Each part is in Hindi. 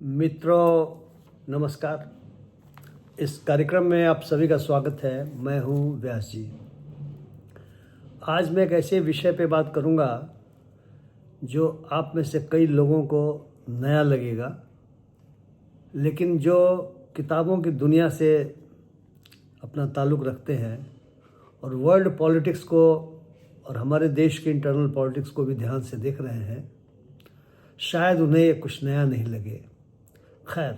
मित्रों नमस्कार। इस कार्यक्रम में आप सभी का स्वागत है। मैं हूं व्यास जी। आज मैं एक ऐसे विषय पे बात करूंगा जो आप में से कई लोगों को नया लगेगा, लेकिन जो किताबों की दुनिया से अपना ताल्लुक़ रखते हैं और वर्ल्ड पॉलिटिक्स को और हमारे देश के इंटरनल पॉलिटिक्स को भी ध्यान से देख रहे हैं, शायद उन्हें ये कुछ नया नहीं लगे। खैर,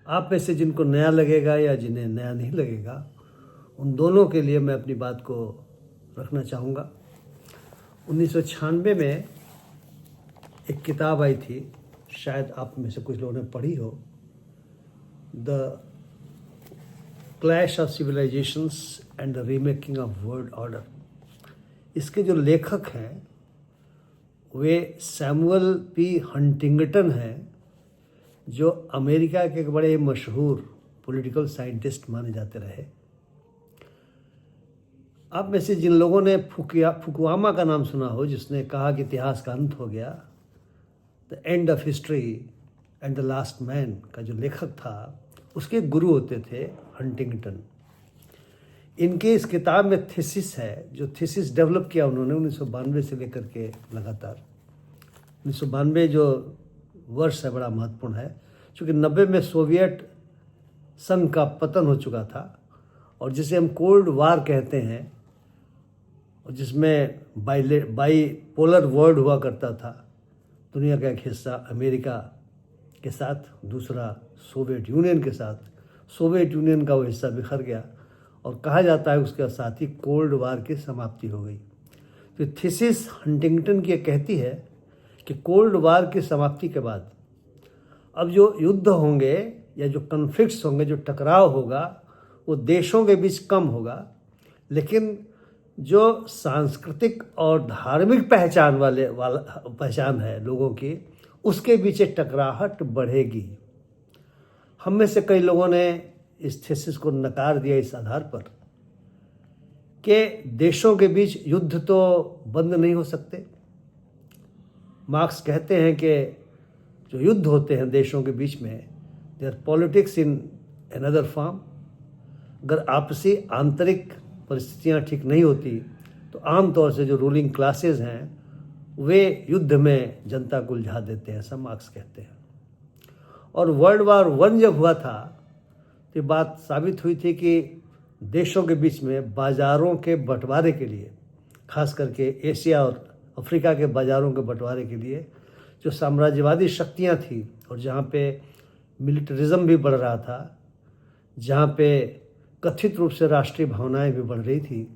आप में से जिनको नया लगेगा या जिन्हें नया नहीं लगेगा, उन दोनों के लिए मैं अपनी बात को रखना चाहूँगा। 1996 में एक किताब आई थी, शायद आप में से कुछ लोगों ने पढ़ी हो, the clash of civilizations and the remaking of world order. इसके जो लेखक हैं वे सैमुअल पी हंटिंगटन हैं, जो अमेरिका के एक बड़े मशहूर पॉलिटिकल साइंटिस्ट माने जाते रहे। आप में से जिन लोगों ने फुकुयामा का नाम सुना हो, जिसने कहा कि इतिहास का अंत हो गया, the end of history and the last man का जो लेखक था, उसके गुरु होते थे हंटिंगटन। इनके इस किताब में थीसिस है, जो थीसिस डेवलप किया उन्होंने 1992 से लेकर के लगातार। 1992 जो वर्ष है बड़ा महत्वपूर्ण है, क्योंकि 90 में सोवियत संघ का पतन हो चुका था, और जिसे हम कोल्ड वार कहते हैं, और जिसमें बाई पोलर वर्ल्ड हुआ करता था। दुनिया का एक हिस्सा अमेरिका के साथ, दूसरा सोवियत यूनियन के साथ। सोवियत यूनियन का वो हिस्सा बिखर गया और कहा जाता है उसके साथ ही कोल्ड वार की समाप्ति हो गई। तो थीसिस हंटिंगटन की कहती है कि कोल्ड वार की समाप्ति के बाद अब जो युद्ध होंगे या जो कन्फ्लिक्ट्स होंगे, जो टकराव होगा, वो देशों के बीच कम होगा, लेकिन जो सांस्कृतिक और धार्मिक पहचान है लोगों की, उसके बीच टकराहट बढ़ेगी। हम में से कई लोगों ने इस थीसिस को नकार दिया इस आधार पर कि देशों के बीच युद्ध तो बंद नहीं हो सकते। मार्क्स कहते हैं कि जो युद्ध होते हैं देशों के बीच में, they are politics in another form. अगर आपसी आंतरिक परिस्थितियां ठीक नहीं होती तो आमतौर से जो रूलिंग क्लासेस हैं वे युद्ध में जनता को उलझा देते हैं, ऐसा मार्क्स कहते हैं। और वर्ल्ड वार 1 जब हुआ था तो बात साबित हुई थी कि देशों के बीच में बाज़ारों के बंटवारे के लिए, खास करके एशिया और अफ्रीका के बाज़ारों के बंटवारे के लिए, जो साम्राज्यवादी शक्तियां थी और जहाँ पे मिलिटरिज्म भी बढ़ रहा था, जहाँ पे कथित रूप से राष्ट्रीय भावनाएं भी बढ़ रही थी,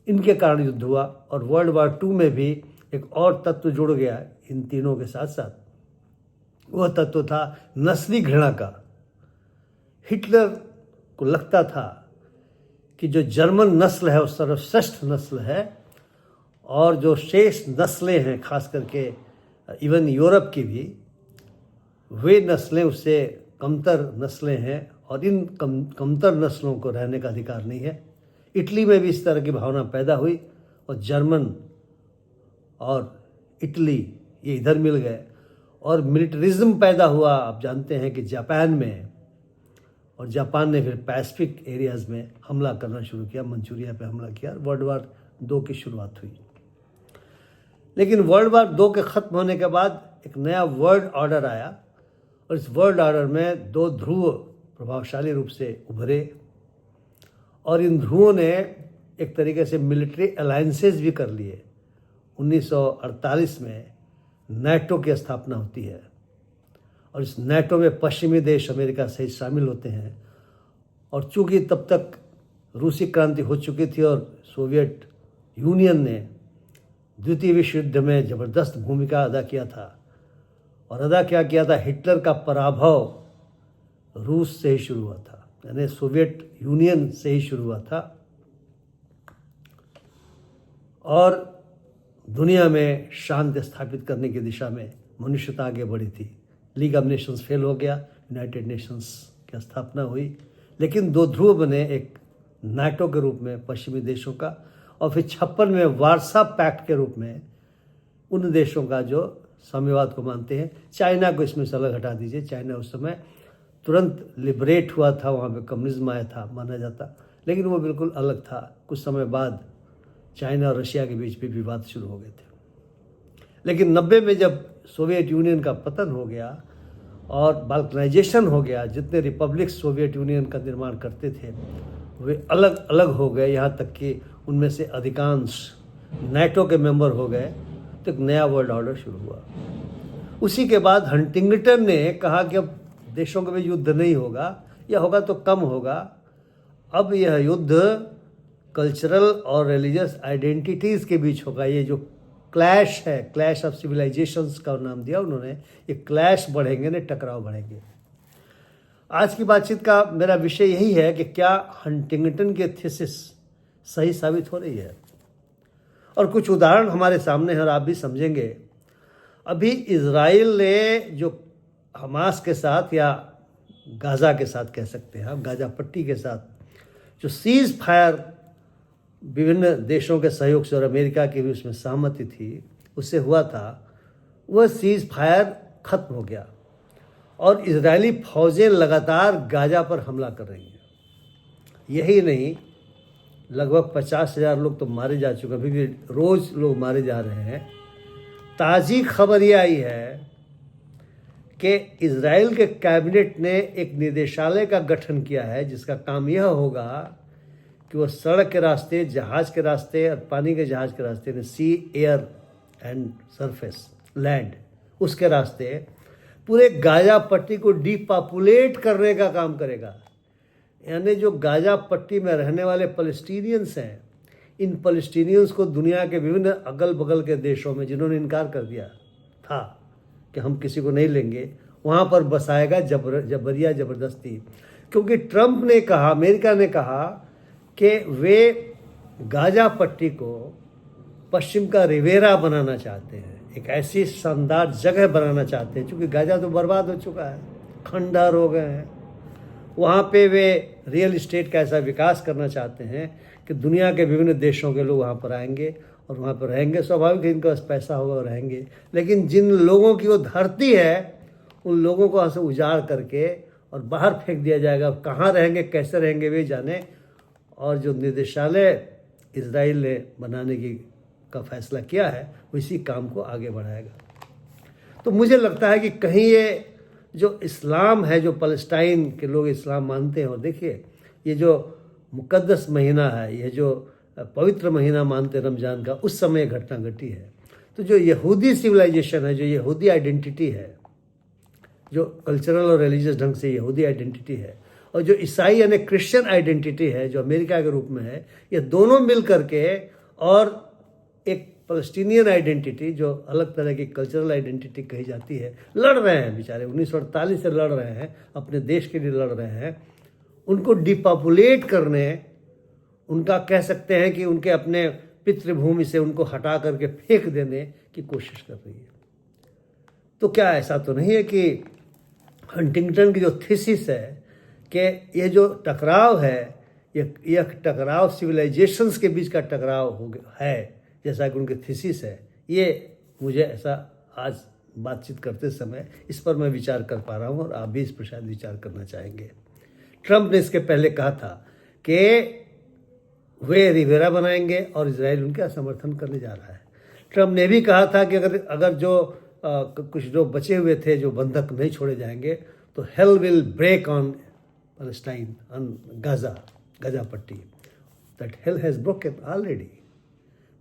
इनके कारण युद्ध हुआ। और वर्ल्ड वार 2 में भी एक और तत्व जुड़ गया इन तीनों के साथ साथ। वह तत्व था नस्ली घृणा का। हिटलर को लगता था कि जो जर्मन नस्ल है वो सर्वश्रेष्ठ नस्ल है, और जो शेष नस्लें हैं, खास करके इवन यूरोप की भी, वे नस्लें उससे कमतर नस्लें हैं और इन कमतर नस्लों को रहने का अधिकार नहीं है। इटली में भी इस तरह की भावना पैदा हुई और जर्मन और इटली ये इधर मिल गए और मिलिटरिज्म पैदा हुआ। आप जानते हैं कि जापान में, और जापान ने फिर पैसिफिक एरियाज़ में हमला करना शुरू किया, मंचूरिया पे हमला किया, वर्ल्ड वार 2 की शुरुआत हुई। लेकिन वर्ल्ड वार 2 के ख़त्म होने के बाद एक नया वर्ल्ड ऑर्डर आया, और इस वर्ल्ड ऑर्डर में 2 ध्रुव प्रभावशाली रूप से उभरे, और इन ध्रुवों ने एक तरीके से मिलिट्री अलायंसेस भी कर लिए। 1948 में नाटो की स्थापना होती है, और इस नाटो में पश्चिमी देश अमेरिका सहित शामिल होते हैं। और चूंकि तब तक रूसी क्रांति हो चुकी थी और सोवियत यूनियन ने द्वितीय विश्व युद्ध में ज़बरदस्त भूमिका अदा किया था, और अदा क्या किया था, हिटलर का पराभव रूस से ही शुरू हुआ था, यानी सोवियत यूनियन से ही शुरू हुआ था, और दुनिया में शांति स्थापित करने की दिशा में मनुष्यता आगे बढ़ी थी। लीग ऑफ नेशंस फेल हो गया, यूनाइटेड नेशंस की स्थापना हुई, लेकिन 2 ध्रुव बने, एक नाटो के रूप में पश्चिमी देशों का, और फिर 56 में वार्सा पैक्ट के रूप में उन देशों का जो साम्यवाद को मानते हैं। चाइना को इसमें से अलग हटा दीजिए, चाइना उस समय तुरंत लिबरेट हुआ था, वहाँ पे कम्युनिज्म आया था माना जाता, लेकिन वो बिल्कुल अलग था। कुछ समय बाद चाइना और रशिया के बीच भी विवाद शुरू हो गए थे। लेकिन 90 में जब सोवियत यूनियन का पतन हो गया और बाल्कनाइजेशन हो गया, जितने रिपब्लिक सोवियत यूनियन का निर्माण करते थे वे अलग अलग हो गए, यहाँ तक कि उनमें से अधिकांश नाटो के मेंबर हो गए, तो एक नया वर्ल्ड ऑर्डर शुरू हुआ। उसी के बाद हंटिंगटन ने कहा कि अब देशों के बीच युद्ध नहीं होगा, या होगा तो कम होगा। अब यह युद्ध कल्चरल और रिलीजियस आइडेंटिटीज़ के बीच होगा। ये जो क्लैश है, क्लैश ऑफ सिविलाइजेशंस का नाम दिया उन्होंने, ये क्लैश बढ़ेंगे नहीं टकराव बढ़ेंगे। आज की बातचीत का मेरा विषय यही है कि क्या हंटिंगटन के थीसिस सही साबित हो रही है, और कुछ उदाहरण हमारे सामने हैं और आप भी समझेंगे। अभी इजराइल ने जो हमास के साथ या गाज़ा के साथ कह सकते हैं, गाज़ा पट्टी के साथ जो सीज फायर विभिन्न देशों के सहयोग से और अमेरिका की भी उसमें सहमति थी, उससे हुआ था, वह सीज फायर खत्म हो गया और इजरायली फौजें लगातार गाज़ा पर हमला कर रही हैं। यही नहीं, लगभग 50,000 लोग तो मारे जा चुके हैं, अभी भी रोज़ लोग मारे जा रहे हैं। ताज़ी खबर ये आई है कि इजराइल के कैबिनेट ने एक निदेशालय का गठन किया है, जिसका काम यह होगा कि वो सड़क के रास्ते, जहाज़ के रास्ते और पानी के जहाज़ के रास्ते, सी, एयर एंड सरफेस, लैंड, उसके रास्ते पूरे गाज़ा पट्टी को डीपॉपुलेट करने का काम करेगा। यानी जो गाज़ा पट्टी में रहने वाले पैलेस्टीनियंस हैं, इन पैलेस्टीनियंस को दुनिया के विभिन्न अगल बगल के देशों में जिन्होंने इनकार कर दिया था कि हम किसी को नहीं लेंगे, वहाँ पर बसाएगा जबरिया ज़बरदस्ती। क्योंकि ट्रंप ने कहा, अमेरिका ने कहा कि वे गाज़ा पट्टी को पश्चिम का रिवेरा बनाना चाहते हैं, एक ऐसी शानदार जगह बनाना चाहते हैं, क्योंकि गाज़ा तो बर्बाद हो चुका है, खंडहर हो गए हैं। वहाँ पे वे रियल इस्टेट का ऐसा विकास करना चाहते हैं कि दुनिया के विभिन्न देशों के लोग वहाँ पर आएंगे और वहाँ पर रहेंगे। स्वाभाविक है, इनके पास पैसा होगा और रहेंगे, लेकिन जिन लोगों की वो धरती है उन लोगों को वहाँ से उजाड़ करके और बाहर फेंक दिया जाएगा। कहाँ रहेंगे, कैसे रहेंगे, वे जाने। और जो निदेशालय इजराइल ने बनाने का फैसला किया है, वो इसी काम को आगे बढ़ाएगा। तो मुझे लगता है कि कहीं ये जो इस्लाम है, जो पैलेस्टाइन के लोग इस्लाम मानते हैं, और देखिए ये जो मुकद्दस महीना है, ये जो पवित्र महीना मानते हैं रमज़ान का, उस समय घटना घटी है। तो जो यहूदी सिविलाइजेशन है, जो यहूदी आइडेंटिटी है, जो कल्चरल और रिलीजियस ढंग से यहूदी आइडेंटिटी है, और जो ईसाई यानी क्रिश्चियन आइडेंटिटी है जो अमेरिका के रूप में है, ये दोनों मिल करके और एक पैलेस्टीनियन आइडेंटिटी जो अलग तरह की कल्चरल आइडेंटिटी कही जाती है, लड़ रहे हैं बेचारे। 1948 से लड़ रहे हैं, अपने देश के लिए लड़ रहे हैं। उनको डिपॉपुलेट करने, उनका कह सकते हैं कि उनके अपने पितृभूमि से उनको हटा करके फेंक देने की कोशिश कर रही है। तो क्या ऐसा तो नहीं है कि हंटिंगटन की जो थीसिस है कि ये जो टकराव है, यह टकराव सिविलाइजेशंस के बीच का टकराव हो गया है, जैसा कि उनकी थीसिस है, ये मुझे ऐसा आज बातचीत करते समय इस पर मैं विचार कर पा रहा हूँ, और आप भी इस पर शायद विचार करना चाहेंगे। ट्रंप ने इसके पहले कहा था कि वे रिवेरा बनाएंगे और इजराइल उनका समर्थन करने जा रहा है। ट्रंप ने भी कहा था कि अगर जो कुछ जो बचे हुए थे, जो बंधक नहीं छोड़े जाएंगे, तो hell will break on Palestine, on Gaza पट्टी। That hell has broken already.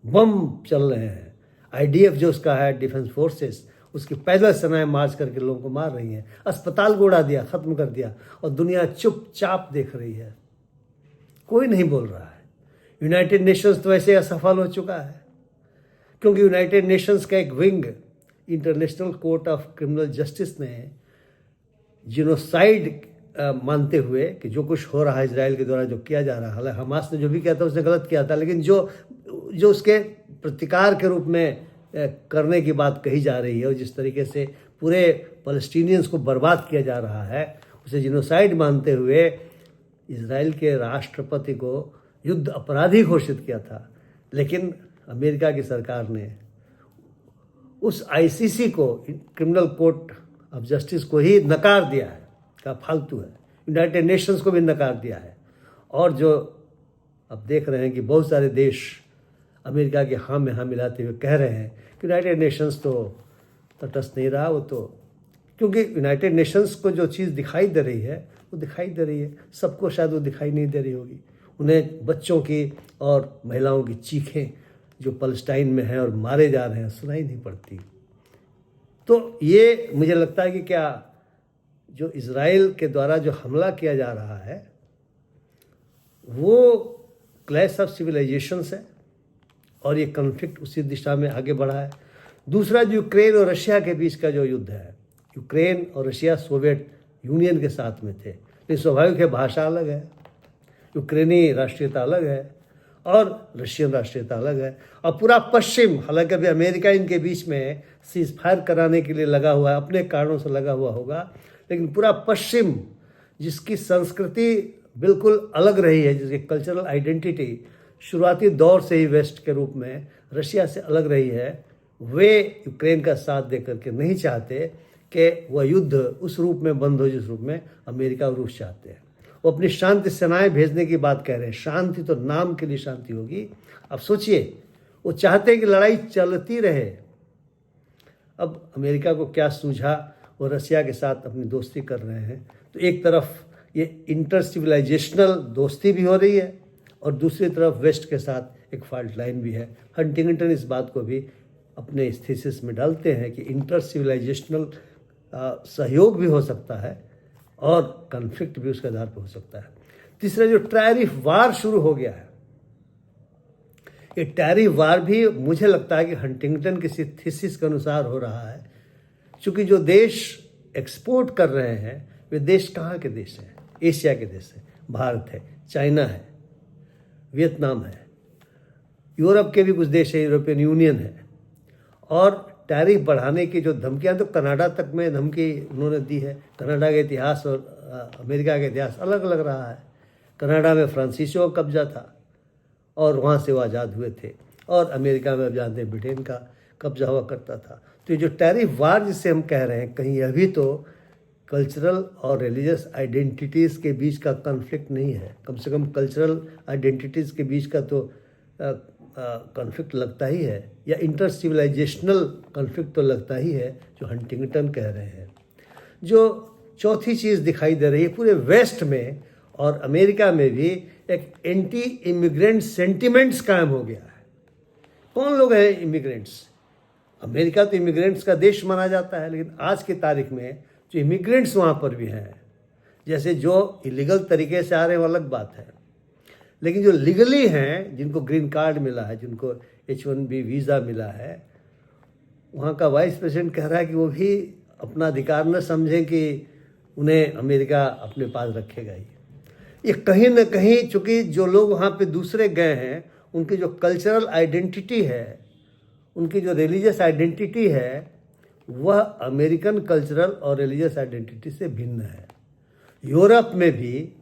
बम चल रहे हैं। आईडीएफ जो उसका है, डिफेंस फोर्सेस, उसकी पैदल सेनाएं मार्च करके लोगों को मार रही हैं, अस्पताल को उड़ा दिया, ख़त्म कर दिया, और दुनिया चुपचाप देख रही है, कोई नहीं बोल रहा है। यूनाइटेड नेशंस तो वैसे असफल हो चुका है, क्योंकि यूनाइटेड नेशंस का एक wing, international court of criminal justice ने जिनोसाइड मानते हुए कि जो कुछ हो रहा है इजराइल के द्वारा, जो किया जा रहा है, हालांकि हमास ने जो भी किया था उसने गलत किया था, लेकिन जो उसके प्रतिकार के रूप में करने की बात कही जा रही है, और जिस तरीके से पूरे पैलेस्टीनियंस को बर्बाद किया जा रहा है, उसे जिनोसाइड मानते हुए इजराइल के राष्ट्रपति को युद्ध अपराधी घोषित किया था। लेकिन अमेरिका की सरकार ने उस आईसीसी को, क्रिमिनल कोर्ट ऑफ जस्टिस को ही नकार दिया है, क्या फालतू है। यूनाइटेड नेशंस को भी नकार दिया है। और जो अब देख रहे हैं कि बहुत सारे देश अमेरिका के हाँ में हाँ मिलाते हुए कह रहे हैं कि यूनाइटेड नेशंस तो तटस्थ नहीं रहा, वो तो, क्योंकि यूनाइटेड नेशंस को जो चीज़ दिखाई दे रही है वो दिखाई दे रही है, सबको शायद वो दिखाई नहीं दे रही होगी। उन्हें बच्चों की और महिलाओं की चीखें जो पलस्टाइन में हैं और मारे जा रहे हैं सुनाई नहीं पड़ती। तो ये मुझे लगता है कि क्या जो इज़राइल के द्वारा जो हमला किया जा रहा है वो क्लैश ऑफ सिविलाइजेशंस है और ये कॉन्फ्लिक्ट उसी दिशा में आगे बढ़ा है। दूसरा, जो यूक्रेन और रशिया के बीच का जो युद्ध है, यूक्रेन और रशिया सोवियत यूनियन के साथ में थे, लेकिन स्वाभाविक है भाषा अलग है, यूक्रेनी राष्ट्रीयता अलग है और रशियन राष्ट्रीयता अलग है। और पूरा पश्चिम, हालांकि अभी अमेरिका इनके बीच में सीज फायर कराने के लिए लगा हुआ है, अपने कारणों से लगा हुआ होगा, लेकिन पूरा पश्चिम जिसकी संस्कृति बिल्कुल अलग रही है, जिसकी कल्चरल आइडेंटिटी शुरुआती दौर से ही वेस्ट के रूप में रशिया से अलग रही है, वे यूक्रेन का साथ देकर के नहीं चाहते कि वह युद्ध उस रूप में बंद हो जिस रूप में अमेरिका और रूस चाहते हैं। वो अपनी शांति सेनाएं भेजने की बात कह रहे हैं। शांति तो नाम के लिए शांति होगी। अब सोचिए, वो चाहते हैं कि लड़ाई चलती रहे। अब अमेरिका को क्या सूझा, वो रशिया के साथ अपनी दोस्ती कर रहे हैं। तो एक तरफ ये इंटर सिविलाइजेशनल दोस्ती भी हो रही है और दूसरी तरफ वेस्ट के साथ एक फॉल्ट लाइन भी है। हंटिंगटन इस बात को भी अपने इस थीसिस में डालते हैं कि इंटर सिविलाइजेशनल सहयोग भी हो सकता है और कॉन्फ्लिक्ट भी उसके आधार पर हो सकता है। तीसरा, जो टैरिफ वार शुरू हो गया है, ये टैरिफ वार भी मुझे लगता है कि हंटिंगटन किसी थीसिस के अनुसार हो रहा है, क्योंकि जो देश एक्सपोर्ट कर रहे हैं वे देश कहाँ के देश हैं? एशिया के देश हैं। भारत है, चाइना है, वियतनाम है, यूरोप के भी कुछ देश है, यूरोपियन यूनियन है। और टैरिफ बढ़ाने की जो धमकियां, तो कनाडा तक में धमकी उन्होंने दी है। कनाडा का इतिहास और अमेरिका का इतिहास अलग अलग रहा है। कनाडा में फ्रांसीसियों का कब्जा था और वहाँ से वो आज़ाद हुए थे, और अमेरिका में अब जानते हैं ब्रिटेन का कब्जा हुआ करता था। तो ये जो टैरिफ वार जिसे हम कह रहे हैं, कहीं यह भी तो कल्चरल और रिलीजियस आइडेंटिटीज़ के बीच का कॉन्फ्लिक्ट नहीं है। कम से कम कल्चरल आइडेंटिटीज़ के बीच का तो कॉन्फ्लिक्ट लगता ही है, या इंटर सिविलाइजेशनल कॉन्फ्लिक्ट तो लगता ही है, जो हंटिंगटन कह रहे हैं। जो चौथी चीज़ दिखाई दे रही है पूरे वेस्ट में और अमेरिका में भी, एक एंटी इमिग्रेंट सेंटिमेंट्स कायम हो गया है। कौन लोग हैं इमिग्रेंट्स? अमेरिका तो इमिग्रेंट्स का देश माना जाता है, लेकिन आज की तारीख में जो इमिग्रेंट्स वहाँ पर भी हैं, जैसे जो इलीगल तरीके से आ रहे हैं वो अलग बात है, लेकिन जो लीगली हैं, जिनको ग्रीन कार्ड मिला है, जिनको H1B वीज़ा मिला है, वहाँ का वाइस प्रेसिडेंट कह रहा है कि वो भी अपना अधिकार न समझें कि उन्हें अमेरिका अपने पास रखेगा ही। ये कहीं ना कहीं, चूँकि जो लोग वहाँ पे दूसरे गए हैं, उनकी जो कल्चरल आइडेंटिटी है, उनकी जो रिलीजियस आइडेंटिटी है, वह अमेरिकन कल्चरल और रिलीजियस आइडेंटिटी से भिन्न है। यूरोप में भी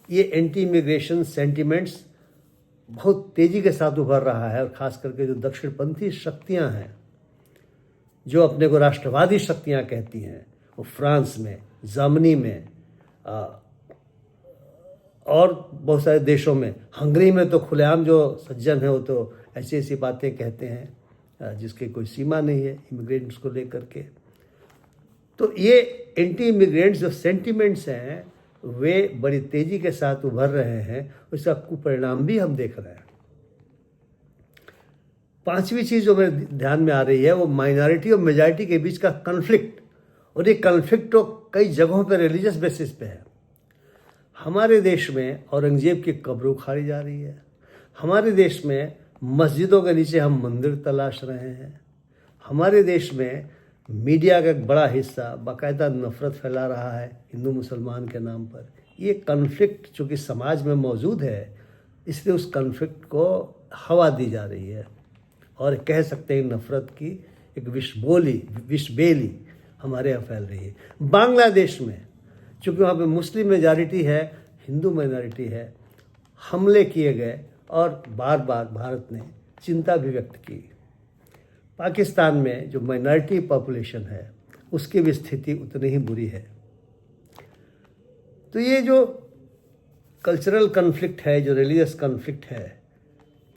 ये एंटी इमिग्रेशन सेंटिमेंट्स बहुत तेज़ी के साथ उभर रहा है, और ख़ास करके जो दक्षिणपंथी शक्तियां हैं, जो अपने को राष्ट्रवादी शक्तियां कहती हैं, वो फ्रांस में, जर्मनी में और बहुत सारे देशों में, हंगरी में तो खुलेआम जो सज्जन है वो तो ऐसी ऐसी बातें कहते हैं जिसकी कोई सीमा नहीं है इमिग्रेंट्स को लेकर के। तो ये एंटी इमिग्रेंट्स जो सेंटिमेंट्स हैं वे बड़ी तेज़ी के साथ उभर रहे हैं, उसका कुपरिणाम भी हम देख रहे हैं। पांचवी चीज़ जो मेरे ध्यान में आ रही है वो माइनॉरिटी और मेजॉरिटी के बीच का कॉन्फ्लिक्ट, और ये कॉन्फ्लिक्ट तो कई जगहों पर रिलीजियस बेसिस पे है। हमारे देश में औरंगजेब की कब्र उखाड़ी जा रही है। हमारे देश में मस्जिदों के नीचे हम मंदिर तलाश रहे हैं। हमारे देश में मीडिया का एक बड़ा हिस्सा बाकायदा नफरत फैला रहा है हिंदू मुसलमान के नाम पर। ये कॉन्फ्लिक्ट चूँकि समाज में मौजूद है, इसलिए उस कॉन्फ्लिक्ट को हवा दी जा रही है, और कह सकते हैं नफरत की एक विषबेली हमारे यहाँ फैल रही है। बांग्लादेश में चूँकि वहाँ पे मुस्लिम मेजॉरिटी है, हिंदू माइनॉरिटी है, हमले किए गए और बार बार भारत ने चिंता भी व्यक्त की। पाकिस्तान में जो माइनॉरिटी पॉपुलेशन है उसकी भी स्थिति उतनी ही बुरी है। तो ये जो कल्चरल कन्फ्लिक्ट है, जो रिलीजियस कन्फ्लिक्ट है,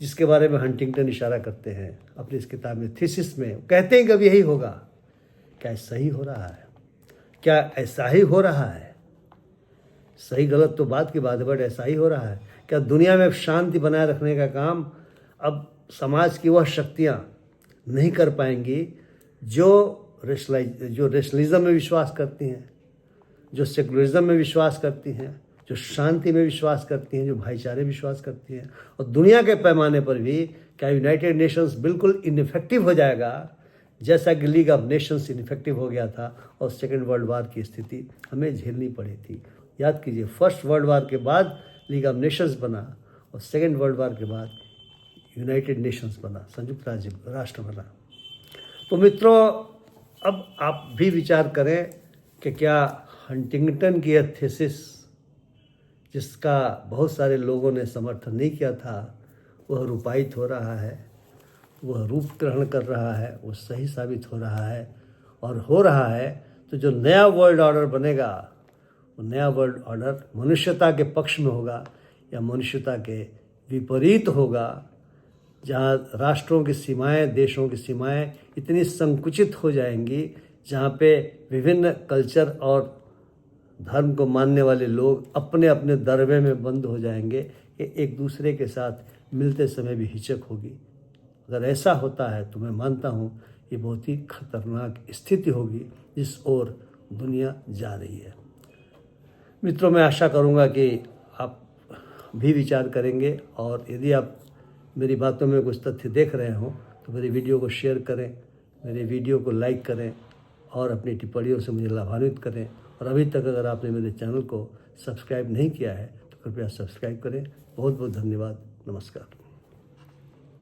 जिसके बारे में हंटिंगटन इशारा करते हैं अपनी इस किताब में, थीसिस में, कहते हैं कि अब यही होगा। क्या ऐसा ही हो रहा है? क्या ऐसा ही हो रहा है? सही गलत तो बात की बात है, बट ऐसा ही हो रहा है। क्या दुनिया में शांति बनाए रखने का काम अब समाज की वह शक्तियाँ नहीं कर पाएंगी जो रेशनलिज्म में विश्वास करती हैं, जो सेकुलरिज्म में विश्वास करती हैं, जो शांति में विश्वास करती हैं, जो भाईचारे में विश्वास करती हैं। और दुनिया के पैमाने पर भी क्या यूनाइटेड नेशंस बिल्कुल इनफेक्टिव हो जाएगा, जैसा कि लीग ऑफ नेशंस इनफेक्टिव हो गया था और सेकेंड वर्ल्ड वार की स्थिति हमें झेलनी पड़ी थी। याद कीजिए, फर्स्ट वर्ल्ड वार के बाद लीग ऑफ नेशंस बना और सेकेंड वर्ल्ड वार के बाद यूनाइटेड नेशंस बना, संयुक्त राज्य राष्ट्र बना। तो मित्रों, अब आप भी विचार करें कि क्या हंटिंगटन की यह थीसिस, जिसका बहुत सारे लोगों ने समर्थन नहीं किया था, वह रूपायित हो रहा है, वह रूप ग्रहण कर रहा है, वो सही साबित हो रहा है। और हो रहा है तो जो नया वर्ल्ड ऑर्डर बनेगा, वो नया वर्ल्ड ऑर्डर मनुष्यता के पक्ष में होगा या मनुष्यता के विपरीत होगा, जहाँ राष्ट्रों की सीमाएं, देशों की सीमाएं इतनी संकुचित हो जाएंगी, जहाँ पे विभिन्न कल्चर और धर्म को मानने वाले लोग अपने अपने दरबे में बंद हो जाएंगे कि एक दूसरे के साथ मिलते समय भी हिचक होगी। अगर ऐसा होता है तो मैं मानता हूँ ये बहुत ही खतरनाक स्थिति होगी जिस ओर दुनिया जा रही है। मित्रों, मैं आशा करूँगा कि आप भी विचार करेंगे, और यदि आप मेरी बातों में कुछ तथ्य देख रहे हो तो मेरी वीडियो को शेयर करें, मेरे वीडियो को लाइक करें और अपनी टिप्पणियों से मुझे लाभान्वित करें। और अभी तक अगर आपने मेरे चैनल को सब्सक्राइब नहीं किया है तो कृपया सब्सक्राइब करें। बहुत बहुत धन्यवाद। नमस्कार।